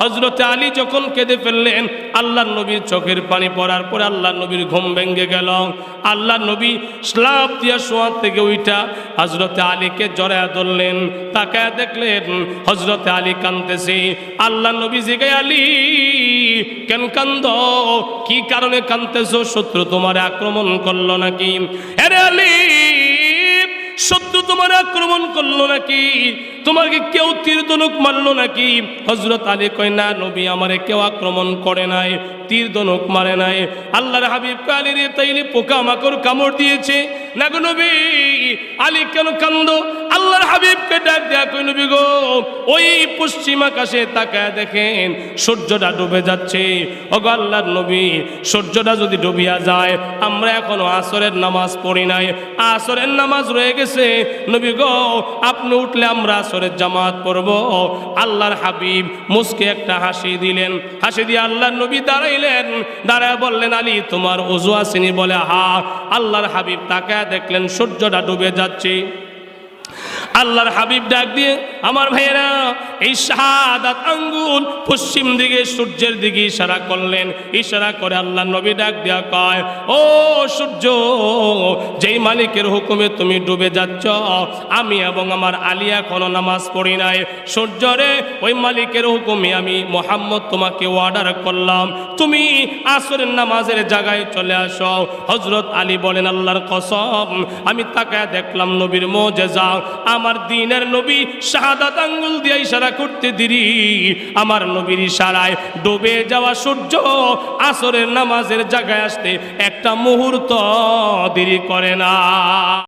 হযরতে আলী যখন কেঁদে ফেললেন, আল্লাহর নবীর চোখের পানি পড়ার পরে আল্লাহর নবীর ঘুম ভেঙে গেল। আল্লাহর নবী লাফ দিয়া শোয়া থেকে উঠা হযরতে আলীকে জড়ায়া ধরলেন। তাকায়া দেখলেন হযরতে আলী কাঁদতেছে। আল্লাহর নবী জিজ্ঞাসা, আলী কেন কান্দো? কি কারণে কাঁদতেছো? শত্রু তোমার আক্রমণ করলো নাকি? আরে আলী, শত্রু তোমার আক্রমণ করলো নাকি? তোমাকে কেউ তীর ধনুক মারলো নাকি? হযরত আলী কয়, না নবী, আমারে কেউ আক্রমণ করে নাই, তীর ধনুক মারে নাই। আল্লাহর হাবিব আলী রে তাইলে পোকা মাকড় কামড় দিয়েছে না গো নবী? আলী কেন কান্দো? আল্লাহর হাবিবকে ডাক দেয়া কই, নবী গো, ওই পশ্চিম আকাশে তাকায় দেখেন সূর্যটা ডুবে যাচ্ছে। ওগো আল্লাহর নবী, সূর্যটা যদি ডুবিয়া যায়, আমরা এখনো আসরের নামাজ পড়ি নাই, আসরের নামাজ রয়ে গেছে। নবী গো, আপনি উঠলে আমরা আসরের জামাত পড়ব। আল্লাহর হাবিব মুস্কে একটা হাসি দিলেন। হাসি দিয়ে আল্লাহর নবী দাঁড়াইলেন। দাঁড়ায় বললেন, আলী তোমার ওযু আসেনি? বলে হা। আল্লাহর হাবিব তাকায় দেখলেন সূর্যটা ডুবে যাচ্ছে। আল্লাহর হাবিব ডাক দিয়ে, আমার ভাইয়েরা, এই শাহাদাত আঙ্গুল পশ্চিম দিকে সূর্যের দিকে ইশারা করলেন। ইশারা করে আল্লাহর নবী ডাক দিয়া কয়, ও সূর্য, যেই মালিকের হুকুমে তুমি ডুবে যাচ্ছ, আমি এবং আমার আলী এখনো নামাজ পড়ি নাই। সূর্য রে, ওই মালিকের হুকুমে আমি মুহাম্মদ তোমাকে অর্ডার করলাম, তুমি আসরের নামাজের জায়গায় চলে আসো। হযরত আলী বলেন, আল্লাহর কসম, আমি তাকায় দেখলাম নবীর মুজিজা। আমার দ্বীনের নবী শাহাদাত আঙ্গুল দিয়ে ইশারা করতে দেরি, আমার নবীর ইশারায় ডুবে যাওয়া সূর্য আসরের নামাজের জায়গায় আসতে একটা মুহূর্ত দেরি করে না।